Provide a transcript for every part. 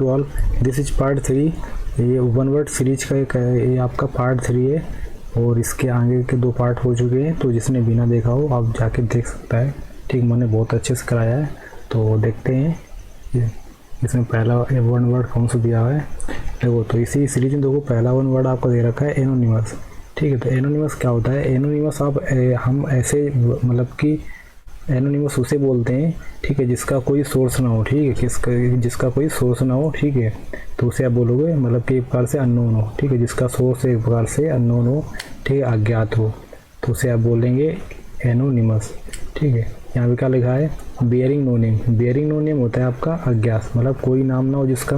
All, this is part 3। ये one word series का एक ये आपका पार्ट 3 है और इसके आगे के 2 पार्ट हो चुके हैं। तो जिसने बिना देखा हो आप जाके देख सकता है। ठीक, मैंने बहुत अच्छे से कराया है। तो देखते हैं इसमें पहला वन वर्ड कौन सा दिया हुआ है। देखो, तो इसी सीरीज में देखो पहला वन वर्ड आपको दे रखा है एनोनिमस। ठीक है, तो एनोनिमस क्या होता है? एनोनिमस हम ऐसे मतलब कि एनोनिमस उसे बोलते हैं, ठीक है, जिसका कोई सोर्स ना हो। ठीक है, जिसका कोई सोर्स ना हो। ठीक है, तो उसे आप बोलोगे मतलब कि एक प्रकार से अननोन हो। ठीक है, जिसका सोर्स एक प्रकार से अननोन हो, ठीक है, अज्ञात हो, तो उसे आप बोलेंगे एनोनिमस। ठीक है, यहाँ पे क्या लिखा है? Bearing no name. Bearing no name होता है आपका अज्ञात, मतलब कोई नाम ना हो जिसका,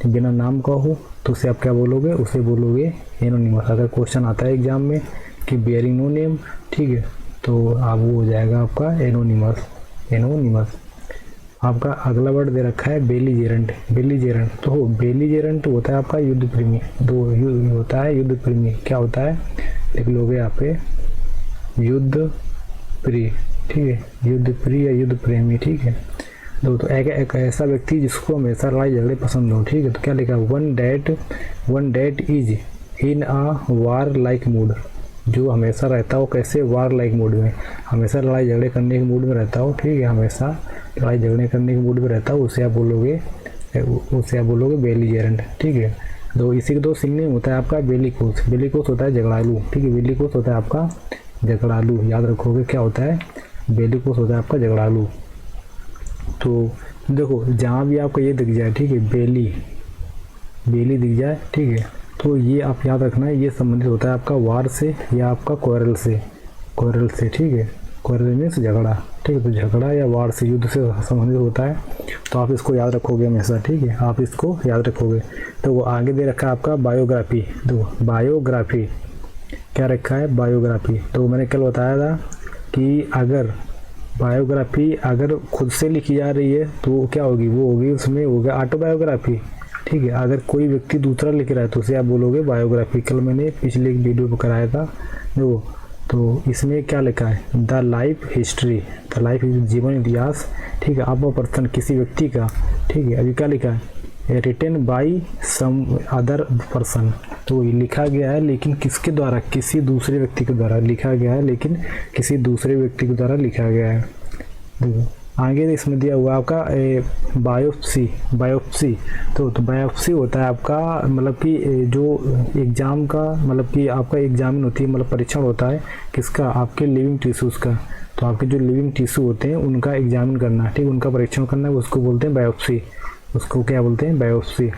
बिना नाम का हो, तो उसे आप क्या बोलोगे? उसे बोलोगे एनोनिमस। अगर क्वेश्चन आता है एग्जाम में कि बियरिंग नो नेम, ठीक है, तो आप वो हो जाएगा आपका एनोनिमस। एनोनिमस। आपका अगला वर्ड दे रखा है बेलीजेरेंट। बेलीजेरेंट, तो बेलीजेरेंट होता है आपका युद्ध प्रेमी। होता है युद्ध प्रेमी। क्या होता है? लिख लोगे यहाँ पे युद्ध प्रिय। ठीक है, युद्ध प्रिय या युद्ध प्रेमी। ठीक है, तो एक ऐसा व्यक्ति जिसको हमेशा लड़ाई झगड़े पसंद हो। ठीक है, तो क्या लिखा? One that is in a war like mood. जो हमेशा रहता हो कैसे? वार लाइक मूड में, हमेशा लड़ाई झगड़े करने के मूड में रहता हो। ठीक है, हमेशा लड़ाई झगड़े करने के मूड में रहता हो, उसे आप बोलोगे बेलीजेरेंट। ठीक है, तो इसी के 2 सिनोनिम होता है आपका बेलिकोस। बेलिकोस होता है झगड़ालू। ठीक है, बेलिकोस होता है आपका झगड़ालू। याद रखोगे क्या होता है? बेलिकोस होता है आपका झगड़ालू। तो देखो, जहाँ भी आपको ये दिख जाए, ठीक है, बेली दिख जाए, ठीक है, तो ये आप याद रखना है, ये संबंधित होता है आपका वार से या आपका क्वारल से। ठीक है, क्वारल मीन्स झगड़ा। ठीक है, तो झगड़ा या वार से, युद्ध से संबंधित होता है। तो आप इसको याद रखोगे हमेशा। ठीक है, आप इसको याद रखोगे। तो वो आगे दे रखा है आपका बायोग्राफी। तो बायोग्राफी क्या रखा है? बायोग्राफी। तो मैंने कल बताया था कि अगर बायोग्राफी अगर खुद से लिखी जा रही है तो क्या होगी? वो होगी, उसमें हो गया ऑटोबायोग्राफी। ठीक है, अगर कोई व्यक्ति दूसरा लिख रहा है तो उसे आप बोलोगे बायोग्राफी। कल मैंने पिछले एक वीडियो में कराया था। देखो, तो इसमें क्या लिखा है? The life history. The life, जीवन इतिहास। ठीक है, आप पर्सन, किसी व्यक्ति का। ठीक है, अभी क्या लिखा है? Written by some other person. तो ये लिखा गया है लेकिन किसके द्वारा? किसी दूसरे व्यक्ति के द्वारा लिखा गया है, लेकिन किसी दूसरे व्यक्ति के द्वारा लिखा गया है। देखो आगे इसमें दिया हुआ आपका बायोप्सी। तो बायोप्सी होता है आपका मतलब कि जो एग्जाम का मतलब कि आपका एग्जामिन होती है, मतलब परीक्षण होता है किसका? आपके लिविंग टिश्यूज़ का। तो आपके जो लिविंग टिश्यू होते हैं उनका एग्जामिन करना, ठीक, उनका परीक्षण करना है, उसको बोलते हैं बायोप्सी। उसको क्या बोलते हैं? बायोप्सी।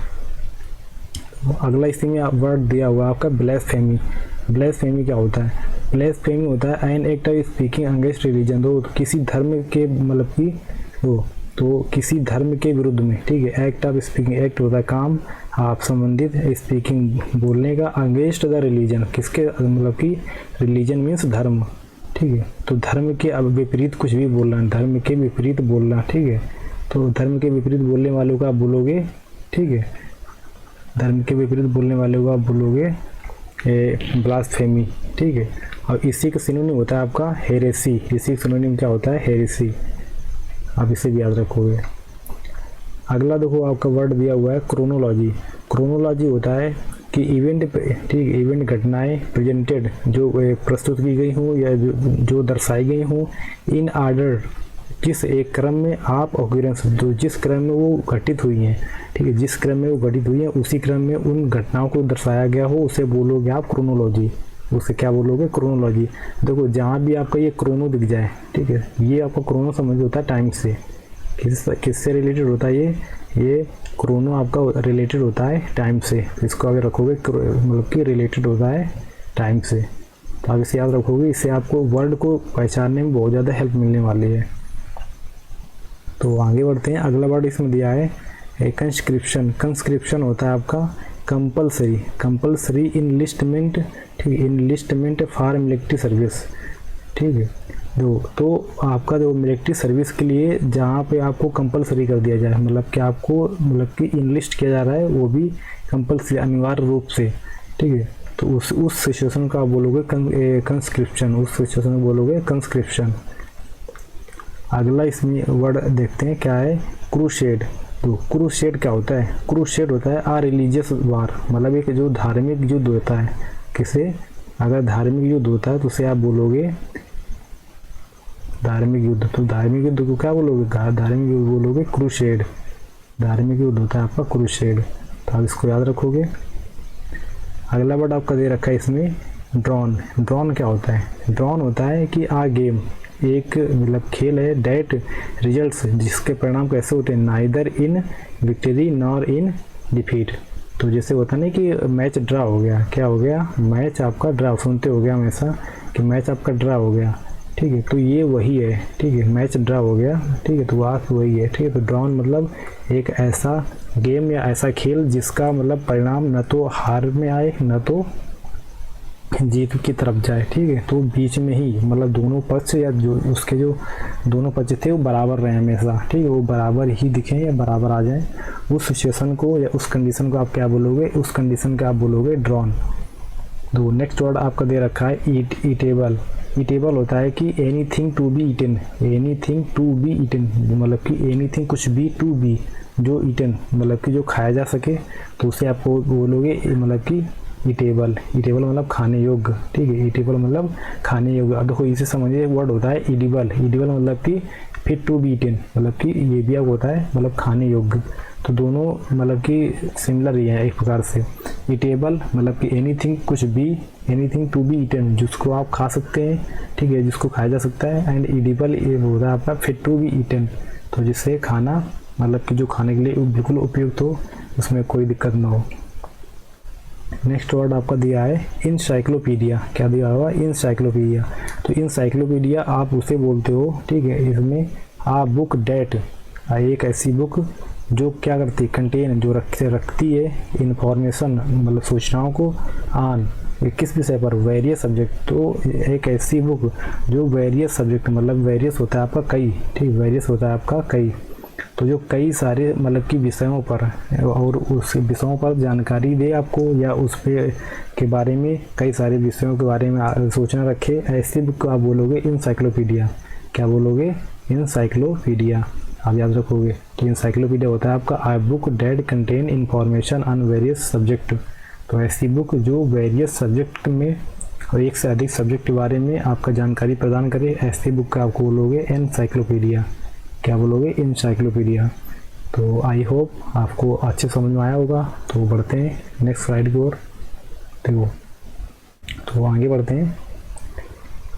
अगला इसी में वर्ड दिया हुआ आपका ब्लेसफेमी। ब्लेसफेमी क्या होता है? ब्लेसफेमी होता है an act of speaking against religion. तो किसी धर्म के मतलब कि तो किसी धर्म के विरुद्ध में। ठीक है, एक्ट ऑफ स्पीकिंग, एक्ट होता है काम, आप संबंधित, स्पीकिंग बोलने का, अगेंस्ट द रिलीजन, किसके मतलब कि रिलीजन मीन्स धर्म। ठीक है, तो धर्म के अब विपरीत कुछ भी बोलना, धर्म के विपरीत बोलना। ठीक है, तो धर्म के विपरीत बोलने वालों का आप बोलोगे, ठीक है, धर्म के विपरीत बोलने वाले को आप बोलोगे ब्लास्फेमी। ठीक है, और इसी का सिनोनिम होता है आपका हेरेसी। इसी का सिनोनिम क्या होता है? हेरेसी। आप इसे भी याद रखोगे। अगला देखो आपका वर्ड दिया हुआ है क्रोनोलॉजी। क्रोनोलॉजी होता है कि इवेंट, ठीक, इवेंट घटनाएं प्रेजेंटेड जो प्रस्तुत की गई हों या जो दर्शाई गई हों इन आर्डर, किस एक क्रम में आप ऑक्यूरेंस, तो जिस क्रम में वो घटित हुई हैं, ठीक है, जिस क्रम में वो घटित हुई हैं उसी क्रम में उन घटनाओं को दर्शाया गया हो, उसे बोलोगे आप क्रोनोलॉजी। उसे क्या बोलोगे? क्रोनोलॉजी। देखो जहाँ भी आपका ये क्रोनो दिख जाए, ठीक है, ये आपका क्रोनो समझ होता है टाइम से। किससे रिलेटेड होता है ये क्रोनो आपका रिलेटेड होता है टाइम से। इसको अगर रखोगे मतलब कि रिलेटेड होता है टाइम से, तो आप इसे याद रखोगे। इससे आपको वर्ड को पहचानने में बहुत ज़्यादा हेल्प मिलने वाली है। तो आगे बढ़ते हैं। अगला वर्ड इसमें दिया है कंस्क्रिप्शन। कंस्क्रिप्शन होता है आपका कंपलसरी इनलिस्टमेंट, ठीक है, इनलिस्टमेंट फॉर मिलिट्री सर्विस। ठीक है, तो आपका जो मिलिट्री सर्विस के लिए जहाँ पे आपको कंपलसरी कर दिया जाए, मतलब कि आपको मतलब कि इनलिस्ट किया जा रहा है, वो भी कंपलसरी अनिवार्य रूप से। ठीक है, तो उस सिचुएशन का आप बोलोगे कंस्क्रिप्शन। उस सिचुएशन में बोलोगे कंस्क्रिप्शन। अगला इसमें वर्ड देखते हैं क्या है? क्रूसेड। तो क्रूसेड क्या होता है? क्रूसेड होता है आ रिलीजियस वार, मतलब एक जो धार्मिक युद्ध होता है। किसे? अगर धार्मिक युद्ध होता है तो उसे आप बोलोगे धार्मिक युद्ध। तो धार्मिक युद्ध को क्या बोलोगे? धार्मिक युद्ध बोलोगे क्रूसेड। धार्मिक युद्ध होता है आपका क्रूसेड, तो आप इसको याद रखोगे। अगला वर्ड आपका दे रखा है इसमें ड्रॉन। ड्रॉन क्या होता है? ड्रॉन होता है कि आ गेम, एक मतलब खेल है डेट रिजल्ट्स, जिसके परिणाम कैसे होते हैं? Neither in victory nor in defeat. तो जैसे होता नहीं कि मैच ड्रा हो गया, क्या हो गया? मैच आपका ड्रा, सुनते हो गया हमेशा कि मैच आपका ड्रा हो गया, ठीक है। तो ये वही है, ठीक है, मैच ड्रा हो गया, ठीक है, तो आप वही है, ठीक है। तो ड्रॉन मतलब एक ऐसा गेम या ऐसा खेल जिसका मतलब परिणाम न तो हार में आए न तो जीत की तरफ जाए, ठीक है। तो बीच में ही मतलब दोनों पक्ष या जो उसके जो दोनों पक्ष थे वो बराबर रहे हमेशा, ठीक है, वो बराबर ही दिखें या बराबर आ जाएं, उस सिचुएशन को या उस कंडीशन को आप क्या बोलोगे? उस कंडीशन का आप बोलोगे ड्रॉन। तो नेक्स्ट वर्ड आपका दे रखा है ईटेबल। ईटेबल होता है कि anything to be eaten. Anything to be eaten मतलब कि एनीथिंग कुछ भी, टू बी जो ईटन मतलब कि जो खाया जा सके, तो उसे आप बोलोगे मतलब कि ईटेबल। ईटेबल मतलब खाने योग्य, ठीक है। ईटेबल मतलब खाने योग्य। अब देखो इसे समझिए, एक वर्ड होता है ईडिबल। ईडिबल मतलब कि फिट टू बी ईटन, मतलब कि ये भी अब होता है मतलब खाने योग्य। तो दोनों मतलब कि सिमिलर ही है एक प्रकार से। ईटेबल मतलब कि एनीथिंग कुछ भी, एनीथिंग टू बी ईटन जिसको आप खा सकते हैं, ठीक है, जिसको खाया जा सकता है। एंड ईडिबल ये होता है आपका फिट टू बी ईटन, तो जिससे खाना मतलब कि जो खाने के लिए बिल्कुल उपयुक्त हो, उसमें कोई दिक्कत ना हो। नेक्स्ट वर्ड आपका दिया है इंसाइक्लोपीडिया। क्या दिया हुआ? इंसाइक्लोपीडिया। तो इंसाइक्लोपीडिया आप उसे बोलते हो, ठीक है। इसमें आ बुक डेट, एक ऐसी बुक जो क्या करती है? कंटेन, जो रखती है इंफॉर्मेशन मतलब सूचनाओं को, आन किस विषय पर? Various subject. तो एक ऐसी बुक जो वेरियस सब्जेक्ट मतलब वेरियस होता है आपका कई, ठीक, वेरियस होता है आपका कई, तो जो कई सारे मतलब कि विषयों पर और उस विषयों पर जानकारी दे आपको, या उस पे के बारे में कई सारे विषयों के बारे में सूचना रखे, ऐसी बुक को आप बोलोगे इंसाइक्लोपीडिया। क्या बोलोगे? इंसाइक्लोपीडिया, आप याद रखोगे। तो इंसाइक्लोपीडिया होता है आपका I book that contain information on various subject. तो ऐसी बुक जो वेरियस सब्जेक्ट में और एक से अधिक सब्जेक्ट के बारे में आपका जानकारी प्रदान करे, ऐसी बुक का आपको बोलोगे इंसाइक्लोपीडिया। क्या बोलोगे? इंसाइक्लोपीडिया। तो आई होप आपको अच्छे समझ में आया होगा। तो बढ़ते हैं नेक्स्ट स्लाइड की ओर। देखो, तो आगे बढ़ते हैं।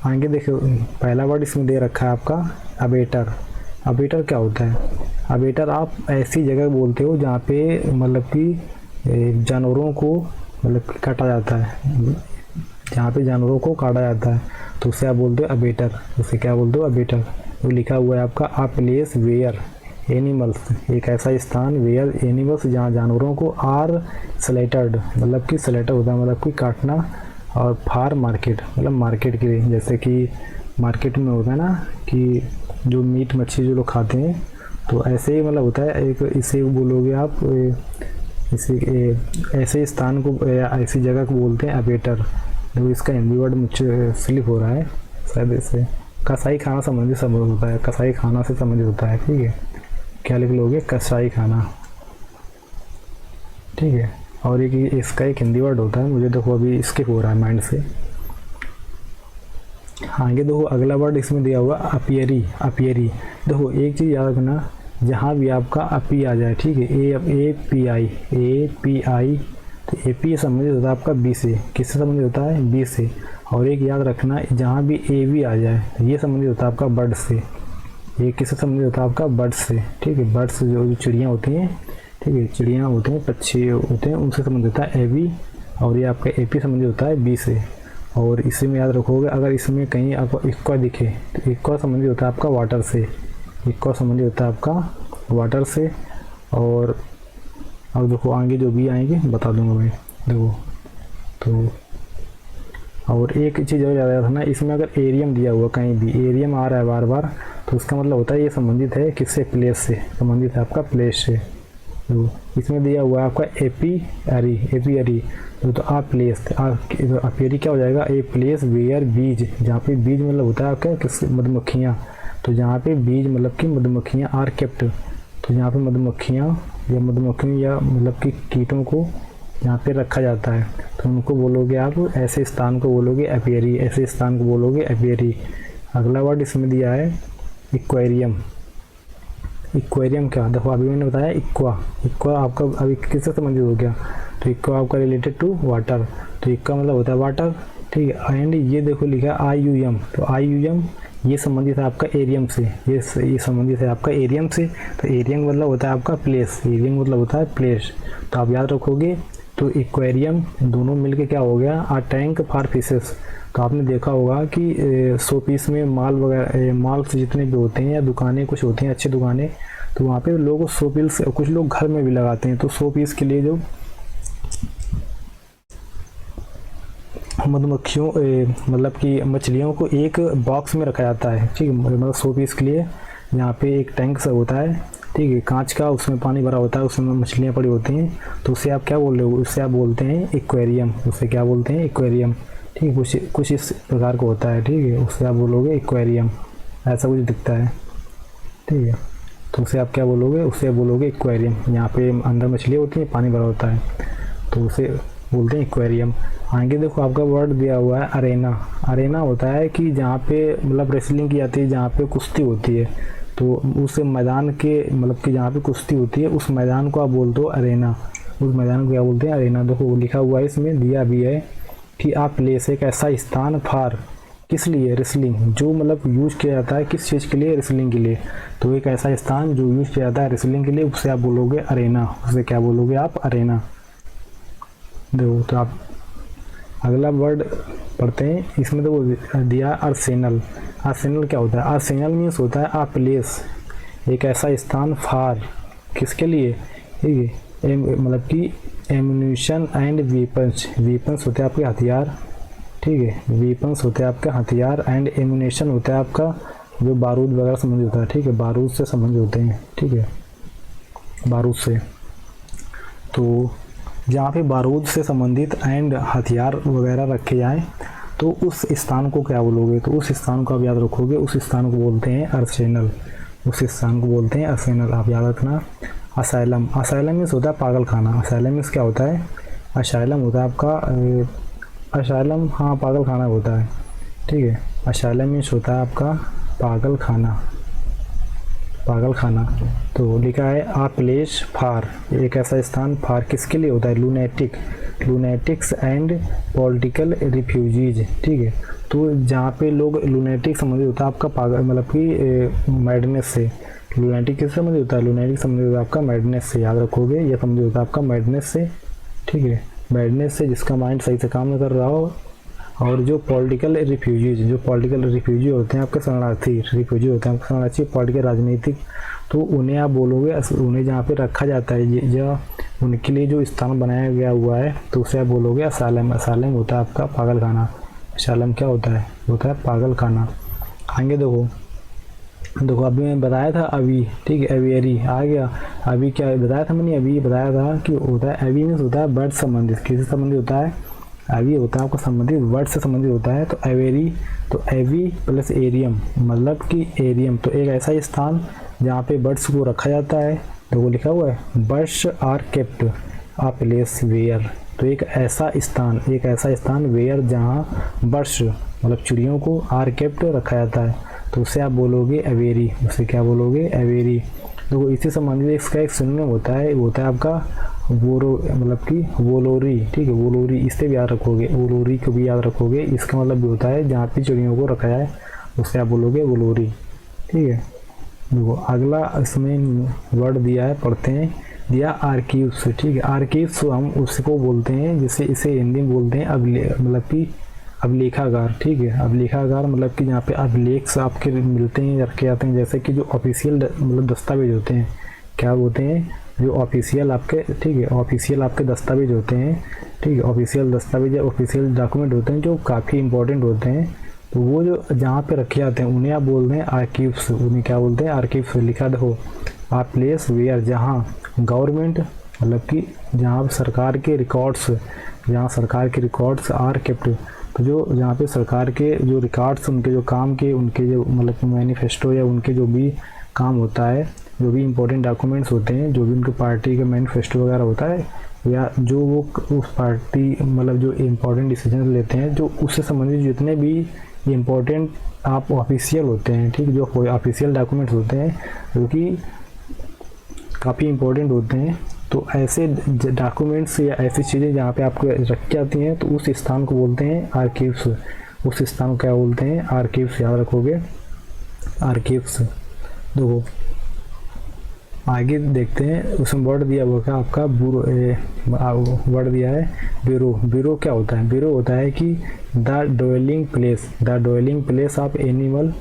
आगे देखो, पहला वर्ड इसमें दे रखा है आपका अबेटर। अबेटर क्या होता है? अबेटर आप ऐसी जगह बोलते हो जहाँ पे मतलब कि जानवरों को मतलब कि काटा जाता है, जहाँ पे जानवरों को काटा जाता है, तो उसे आप बोलते हो अबेटर। उसे क्या बोलते हो? अबेटर। तो लिखा हुआ है आपका अ प्लेस वेयर एनिमल्स, एक ऐसा स्थान वेयर एनिमल्स जहाँ जानवरों को आर स्लेटर्ड मतलब कि स्लेटर होता है मतलब कि काटना, और फार मार्केट मतलब मार्केट के लिए, जैसे कि मार्केट में होता है ना कि जो मीट मच्छी जो लोग खाते हैं, तो ऐसे ही मतलब होता है एक, इसे बोलोगे आप इसे ऐसे स्थान को या ऐसी जगह को बोलते हैं अबेटर। देखो इसका हिंदी वर्ड मुझे स्लिप हो रहा है शायद, इसे कसाई खाना संबंधित संबंध होता है, कसाई खाना से संबंधित होता है, ठीक है। क्या लिख लोगे? कसाई खाना, ठीक है। और एक इसका एक हिंदी वर्ड होता है, मुझे देखो अभी स्किप हो रहा है माइंड से। हाँ, ये देखो अगला वर्ड इसमें दिया हुआ अपियरी। अपियरी, देखो एक चीज़ याद रखना, जहाँ भी आपका अपी आ जाए, ठीक है, ए पी आई, तो ए पी संबंधित होता है आपका बी से। किससे संबंधित होता है? बी से। और एक याद रखना, जहाँ भी ए भी आ जाए, ये संबंधित होता है आपका बर्ड से। ये किससे संबंधित होता है? आपका बर्ड से, ठीक है। बर्ड्स जो चिड़ियाँ होती हैं, ठीक है, चिड़ियाँ होते हैं, पक्षी होते हैं, उनसे संबंधित होता है ए बी। और ये आपका ए पी संबंधित होता है बी से। और इसी में याद रखोगे, अगर इसमें कहीं आपको इक्वा दिखे तो इक्वा संबंधित होता है आपका वाटर से। इक्वा संबंधित होता है आपका वाटर से। और अब देखो आगे जो भी आएंगे बता दूंगा मैं, देखो। तो और एक चीज़ और याद रखना, इसमें अगर एरियम दिया हुआ कहीं भी, एरियम आ रहा है बार बार, तो उसका मतलब होता है ये संबंधित है किससे? प्लेस से, संबंधित है आपका प्लेस से। तो इसमें दिया हुआ है आपका एपीएरी। एपीएरी तो आ प्लेस, अपियरी क्या हो जाएगा? ए प्लेस वेयर बीज, जहाँ पे बीज मतलब होता है आपका किस? मधुमक्खियाँ। तो जहाँ पे बीज मतलब कि मधुमक्खियाँ आर केप्ट, तो यहाँ पे मधुमक्खियाँ या मतलब कि कीटों को यहाँ पे रखा जाता है, तो उनको बोलोगे आप, ऐसे स्थान को बोलोगे एपियरी, ऐसे स्थान को बोलोगे एपियरी। अगला वर्ड इसमें दिया है इक्वेरियम। इक्वेरियम क्या, देखो अभी मैंने बताया इक्वा आपका अभी किससे संबंधित हो गया, तो इक्वा आपका रिलेटेड टू वाटर, तो इक्वा मतलब होता है वाटर, ठीक है। एंड ये देखो लिखा है IUM, तो IUM ये संबंधित है आपका एरियम से, ये संबंधित है आपका एरियम से। तो एरियम मतलब होता है आपका प्लेस, एरियम मतलब होता है प्लेस, तो आप याद रखोगे। तो एक्वेरियम दोनों मिलके क्या हो गया, आ टैंक फॉर फिशेस। तो आपने देखा होगा कि 100 पीस में माल वगैरह, माल जितने भी होते हैं या दुकानें कुछ होती हैं अच्छी दुकानें, तो वहाँ पे लोग 100 पीस, कुछ लोग घर में भी लगाते हैं, तो 100 पीस के लिए जो मधुमक्खियों मतलब कि मछलियों को एक बॉक्स में रखा जाता है, ठीक है। मतलब 100 पीस के लिए यहाँ पे एक टैंक सा होता है, ठीक है, कांच का, उसमें पानी भरा होता है, उसमें मछलियाँ पड़ी होती हैं, तो उससे आप क्या बोल रहे हो, उससे आप बोलते हैं एक्वेरियम, उससे क्या बोलते हैं एक्वेरियम, ठीक है। कुछ इस प्रकार का होता है, ठीक है, उससे आप बोलोगे एक्वेरियम, ऐसा कुछ दिखता है, ठीक है। तो उससे आप क्या बोलोगे, उससे आप बोलोगे एक्वेरियम। यहाँ पे अंदर मछलियाँ होती हैं, पानी भरा होता है, तो उसे बोलते हैं एक्वेरियम। आगे देखो आपका वर्ड दिया हुआ है अरेना। अरेना होता है कि जहाँ पे मतलब रेसलिंग की जाती है, जहाँ पे कुश्ती होती है, तो उस मैदान के मतलब कि जहाँ पे कुश्ती होती है उस मैदान को आप बोल दो अरेना, उस मैदान को क्या बोलते हैं अरेना। देखो लिखा हुआ है इसमें, दिया भी है कि आप प्लेस एक ऐसा स्थान फॉर, किस लिए, रेसलिंग, जो मतलब यूज किया जाता है किस चीज़ के लिए, रेसलिंग के लिए। तो एक ऐसा स्थान जो यूज किया जाता है रेसलिंग के लिए, उससे आप बोलोगे अरेना, उससे क्या बोलोगे आप अरेना। देखो तो आप अगला वर्ड पढ़ते हैं, इसमें तो दिया आर्सेनल। आर्सेनल क्या होता है, आर्सेनल मीन्स होता है आ प्लेस, एक ऐसा स्थान फॉर, किसके लिए, ठीक है, मतलब कि एम्यूनिशन एंड वेपन्स। वेपन्स होते हैं आपके हथियार, ठीक है, वेपन्स होते हैं आपके हथियार, एंड एम्यूनिशन होता है आपका जो बारूद वगैरह संबंधित होता है, ठीक है, बारूद से संबंधित होते हैं, ठीक है, बारूद से। तो जहाँ पे बारूद से संबंधित एंड हथियार वगैरह रखे जाएं, तो उस स्थान को क्या बोलोगे, तो उस स्थान को आप याद रखोगे, उस स्थान को बोलते हैं आर्सेनल, उस स्थान को बोलते हैं आर्सेनल, आप याद रखना। असाइलम, असाइलम मीन्स होता है पागल खाना। असाइलम मीन्स क्या होता है, असाइलम होता है आपका, असाइलम हाँ पागल खाना होता है, ठीक है। असाइलम मीन्स होता है आपका पागल खाना, पागल खाना। तो लिखा है आ प्लेस फॉर, एक ऐसा स्थान, फॉर किसके लिए होता है, लूनेटिक्स एंड पॉलिटिकल रिफ्यूजीज, ठीक है। तो जहाँ पे लोग, लूनेटिक संबंधित होता है आपका पागल मतलब कि मैडनेस से। लूनेटिक किससे संबंधित होता है, लूनेटिक संबंधित होता है आपका मैडनेस से, याद रखोगे, ये संबंधित होता है आपका मैडनेस से, ठीक है, मैडनेस से, जिसका माइंड सही से काम नहीं कर रहा हो। और जो पॉलिटिकल रिफ्यूजीज, जो पॉलिटिकल रिफ्यूजी होते हैं आपके शरणार्थी, रिफ्यूजी होते हैं आपके शरणार्थी, पॉलिटिकल राजनीतिक, तो उन्हें आप बोलोगे, उन्हें जहाँ पे रखा जाता है, जो उनके लिए जो स्थान बनाया गया हुआ है, तो उसे आप बोलोगे असालम। असालम होता है आपका पागल खाना। असालम क्या होता है, होता है पागल खाना। आगे देखो अभी मैंने बताया था अभी, ठीक है, एवियरी आ गया। अभी क्या बताया था मैंने, अभी बताया था कि होता है एवी मीन्स होता है बर्ड संबंधित, किससे संबंधित होता है, एवी होता है आपका संबंधित, वर्ड से संबंधित होता है। तो एवेरी, तो एवी प्लस एरियम मतलब कि एरियम, तो एक ऐसा स्थान जहाँ पे बर्ड्स को रखा जाता है। देखो लिखा हुआ है birds are kept a place where, तो एक ऐसा स्थान वेयर जहाँ बर्ड्स मतलब चिड़ियों को आर केप्ट रखा जाता है, तो उससे आप बोलोगे एवेरी, उससे क्या बोलोगे एवेरी। देखो इसी संबंधित इसका एक सिनोनिम होता है, होता है आपका वोरो मतलब कि वोलोरी, ठीक है, वोलोरी, इससे भी याद रखोगे, वोलोरी को भी याद रखोगे। इसका मतलब भी होता है जहाँ पे चिड़ियों को रखा जाए, उससे आप बोलोगे वोलोरी, ठीक है। देखो अगला इसमें वर्ड दिया है, पढ़ते हैं, दिया आर्कीव्स, ठीक है। आर्कीव्स हम उसको बोलते हैं, जिसे इसे हिंदी में बोलते हैं मतलब कि अभिलेखागार, ठीक है। अभिलेखागार मतलब कि जहाँ पे अभिलेख आपके मिलते हैं, रखे जाते हैं, जैसे कि जो ऑफिशियल मतलब दस्तावेज होते हैं, क्या होते हैं, जो ऑफिशियल आपके, ठीक है, ऑफिशियल आपके दस्तावेज होते हैं, ठीक है, ऑफिशियल दस्तावेज या ऑफिशियल डॉक्यूमेंट होते हैं जो काफ़ी इंपॉर्टेंट होते हैं, तो वो जो जहाँ पे रखे जाते हैं उन्हें आप बोलते हैं आर्कीव्स, उन्हें क्या बोलते हैं आर्कीव्स। लिखा देखो आ प्लेस वेयर, जहाँ गवर्नमेंट मतलब कि जहाँ सरकार के रिकॉर्ड्स, जहाँ सरकार के रिकॉर्ड्स आर केप्ट, तो जो जहाँ पे सरकार के जो रिकॉर्ड्स, उनके जो काम के, उनके जो मतलब मैनिफेस्टो या उनके जो भी काम होता है, जो भी इम्पोर्टेंट डॉक्यूमेंट्स होते हैं, जो भी उनके पार्टी का मैनिफेस्टो वगैरह होता है, या जो वो उस पार्टी मतलब जो इम्पोर्टेंट डिसीजन लेते हैं, जो उससे संबंधित जितने भी इम्पोर्टेंट आप ऑफिशियल होते हैं, ठीक, जो ऑफिशियल डॉक्यूमेंट्स होते हैं जो कि काफ़ी इम्पोर्टेंट होते हैं, तो ऐसे डॉक्यूमेंट्स या ऐसी चीज़ें जहाँ पे आपको रखी जाती हैं, तो उस स्थान को बोलते हैं आर्कीव्स। उस स्थान को क्या बोलते हैं? आर्कीव्स। याद रखोगे, आर्कीव्स। देखो आगे देखते हैं, उसमें वर्ड दिया हुआ है आपका वर्ड दिया है ब्यूरो। ब्यूरो क्या होता है? ब्यूरो होता है कि the dwelling place, the dwelling place of animal,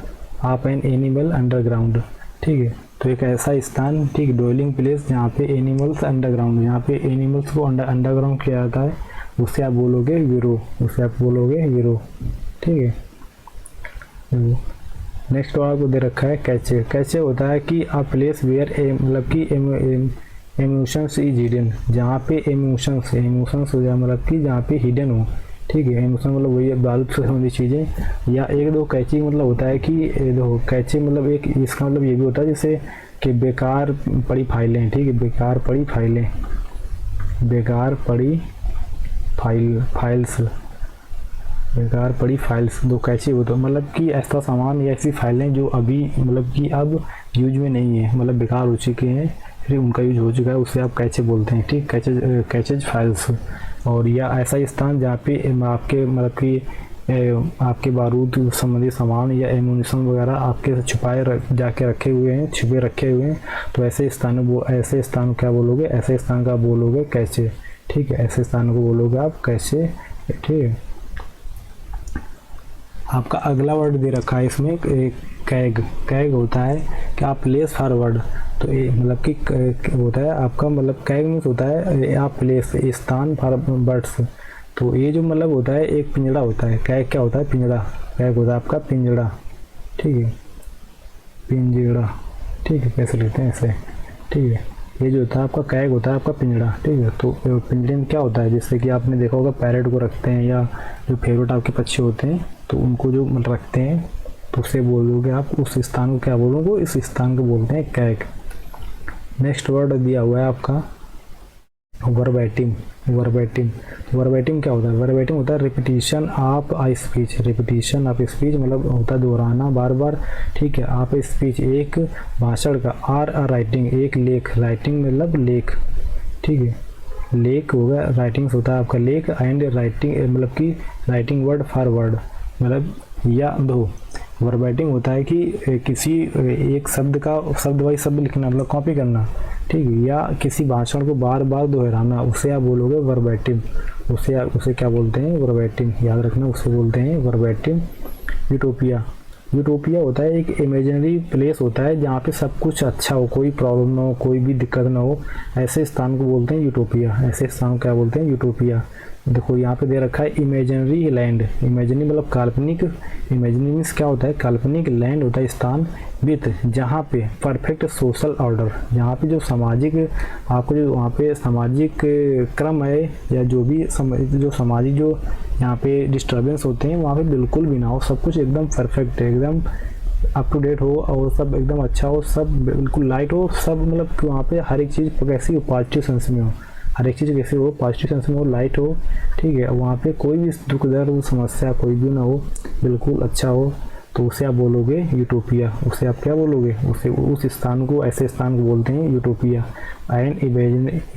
of an animal underground. ठीक है, तो एक ऐसा स्थान, ठीक, डवेलिंग प्लेस जहाँ पे एनिमल्स अंडरग्राउंड, जहाँ पे एनिमल्स को अंडरग्राउंड किया जाता है, उससे आप बोलोगे ब्यूरो, उससे आप बोलोगे ब्यूरो। ठीक है। नेक्स्ट वर्ड को दे रखा है कैचे। कैचे होता है कि अ प्लेस वेयर मतलब कि इमोशंस इज हिडन, जहाँ पे इमोशंस हो जाए, मतलब कि जहाँ पे हिडन हो। ठीक है, इमोशन मतलब वही बात से संबंधित चीज़ें। या एक दो कैची मतलब होता है कि देखो कैचे मतलब एक, इसका मतलब ये भी होता है जैसे कि बेकार पड़ी फाइलें। ठीक है, बेकार पड़ी फाइलें, बेकार पड़ी फाइल्स, बेकार पड़ी फाइल्स। दो कैचे हो तो मतलब कि ऐसा सामान या ऐसी फाइलें जो अभी मतलब कि अब यूज में नहीं है, मतलब बेकार हो चुके हैं, फिर उनका यूज हो चुका है, उससे आप कैचे बोलते हैं। ठीक, कैचेज फाइल्स। और या ऐसा स्थान जहाँ पे आपके मतलब कि आपके बारूद संबंधी सामान या एमुनिशन वगैरह आपके छुपाए जाके रखे हुए हैं, छुपे रखे हुए हैं, तो ऐसे स्थान क्या बोलोगे? ऐसे स्थान का बोलोगे कैचे। ठीक है, ऐसे स्थान को बोलोगे आप कैचे। ठीक है, आपका अगला वर्ड दे रखा है इसमें कैग। कैग होता है कि आप प्लेस फॉरवर्ड, तो ये मतलब कि होता है आपका मतलब कैग मीन्स होता है आप प्लेस स्थान फॉर बर्ड्स। तो ये जो मतलब होता है एक पिंजड़ा होता है। कैग क्या होता है? पिंजड़ा। कैग होता है आपका पिंजड़ा। ठीक है, पिंजड़ा। ठीक है, कैसे लिखते हैं ऐसे। ठीक है, ये जो होता है आपका कैग होता है आपका पिंजड़ा। ठीक है, तो पिंजड़े में क्या होता है, जैसे कि आपने देखा होगा पैरेट को रखते हैं, या जो फेवरेट आपके पक्षी होते हैं, तो उनको जो मतलब रखते हैं, तो उससे बोलोगे आप उस स्थान को क्या बोलोगे? इस स्थान को बोलते हैं कैग। नेक्स्ट वर्ड दिया हुआ है आपका वर्बैटिम। वर्बैटिम, वर्बैटिम क्या होता है? वर्बैटिम होता है repetition of a speech. Repetition of speech मतलब होता है दोहराना बार बार। ठीक है, आप स्पीच एक भाषण का, आर अ राइटिंग एक लेख, राइटिंग मतलब लेख। ठीक है, लेख होगा, राइटिंग्स होता है आपका लेख, एंड राइटिंग मतलब कि राइटिंग वर्ड फॉर वर्ड, मतलब या दो। वर्बैटिंग होता है कि किसी एक शब्द का शब्द वाइज शब्द लिखना, मतलब कॉपी करना। ठीक है, या किसी भाषण को बार बार दोहराना, उसे आप बोलोगे वर्बैटिम। उसे क्या बोलते हैं? वर्बैटिम। याद रखना, उसे बोलते हैं वर्बैटिम। यूटोपिया। यूटोपिया होता है एक इमेजिनरी प्लेस होता है जहाँ पे सब कुछ अच्छा हो, कोई प्रॉब्लम ना हो, कोई भी दिक्कत ना हो, ऐसे स्थान को बोलते हैं यूटोपिया। ऐसे स्थान को क्या बोलते हैं? यूटोपिया। देखो यहाँ पे दे रखा है इमेजिनरी लैंड। इमेजिनरी मतलब काल्पनिक, इमेजिनरी मीन्स क्या होता है? काल्पनिक। लैंड होता है स्थान, विथ जहाँ पे परफेक्ट सोशल ऑर्डर, जहाँ पे जो सामाजिक आपको जो वहाँ पे सामाजिक क्रम है, या जो भी जो सामाजिक जो यहाँ पे डिस्टर्बेंस होते हैं, वहाँ पे बिल्कुल भी ना हो, सब कुछ एकदम परफेक्ट है, एकदम अप टू डेट हो, और सब एकदम अच्छा हो, सब बिल्कुल लाइट हो, सब मतलब वहाँ पे हर एक चीज़ कैसी हो? पॉजिटिव सेंस में हो, हर एक चीज़ कैसे हो? पॉजिटिव सेंस में हो, लाइट हो। ठीक है, वहाँ पे कोई भी दुख दर्द समस्या कोई भी ना हो, बिल्कुल अच्छा हो, तो उसे आप बोलोगे यूटोपिया। उसे आप क्या बोलोगे? उसे उस स्थान को, ऐसे स्थान को बोलते हैं utopia. And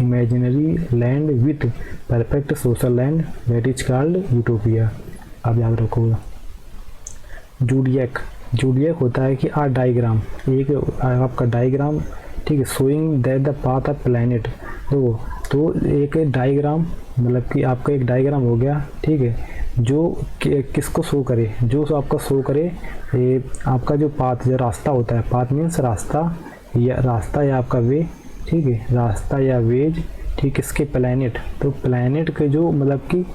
imaginary land with perfect social land that is called utopia. आप याद रखोगे। जूडियक। जूडियक होता है कि आ डायग्राम, एक आपका डायग्राम। ठीक है, showing that the path of planet. तो एक डायग्राम मतलब कि आपका एक डायग्राम हो गया। ठीक है, जो किसको शो करे? जो आपका शो करे ये आपका जो पाथ, जो रास्ता होता है, पाथ मीन्स रास्ता या आपका वे। ठीक है, रास्ता या वेज। ठीक, इसके प्लैनेट, तो प्लैनेट के जो मतलब कि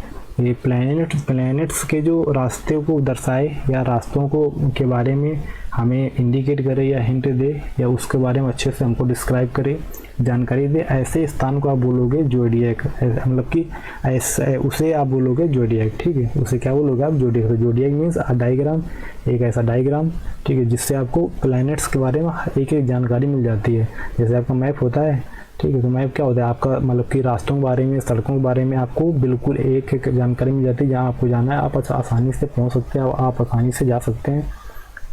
ये प्लैनेट्स के जो रास्ते को दर्शाए या रास्तों को के बारे में हमें इंडिकेट करे या हिंट दे या उसके बारे में अच्छे से हमको डिस्क्राइब करे, जानकारी दे, ऐसे स्थान को आप बोलोगे ज़ोडिएक। मतलब कि ऐसे उसे आप बोलोगे ज़ोडिएक, ठीक है। उसे क्या बोलोगे आप? ज़ोडिएक। तो ज़ोडिएक मीन्स डायग्राम, एक ऐसा डायग्राम, ठीक है, जिससे आपको प्लैनेट्स के बारे में एक एक जानकारी मिल जाती है। जैसे आपका मैप होता है, ठीक है, तो मैप क्या होता है आपका? मतलब कि रास्तों के बारे में, सड़कों के बारे में आपको बिल्कुल एक एक जानकारी मिल जाती है। जहाँ आपको जाना है आप आसानी से पहुँच सकते हैं, आप आसानी से जा सकते हैं।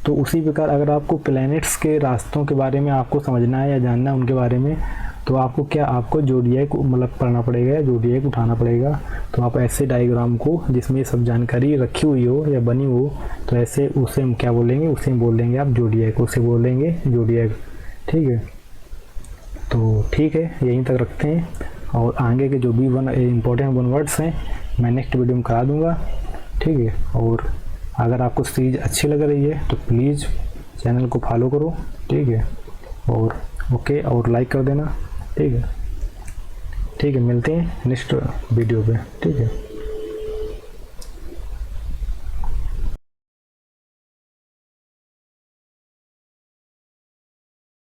तो उसी प्रकार अगर आपको प्लैनेट्स के रास्तों के बारे में आपको समझना है या जानना है उनके बारे में, तो आपको क्या, आपको ज़ोडिएक मतलब पढ़ना पड़ेगा या ज़ोडिएक उठाना पड़ेगा। तो आप ऐसे डायग्राम को जिसमें ये सब जानकारी रखी हुई हो या बनी हो, तो ऐसे उसे हम क्या बोलेंगे? उसे बोलेंगे आप ज़ोडिएक, उसे बोलेंगे ज़ोडिएक, ठीक है। तो ठीक है, यहीं तक रखते हैं, और आगे के जो भी इम्पोर्टेंट वन वर्ड्स हैं मैं नेक्स्ट वीडियो में करा दूँगा, ठीक है। और अगर आपको सीरीज अच्छी लग रही है तो प्लीज़ चैनल को फॉलो करो, ठीक है, और ओके, और लाइक कर देना, ठीक है। ठीक है, मिलते हैं नेक्स्ट वीडियो पे, ठीक है।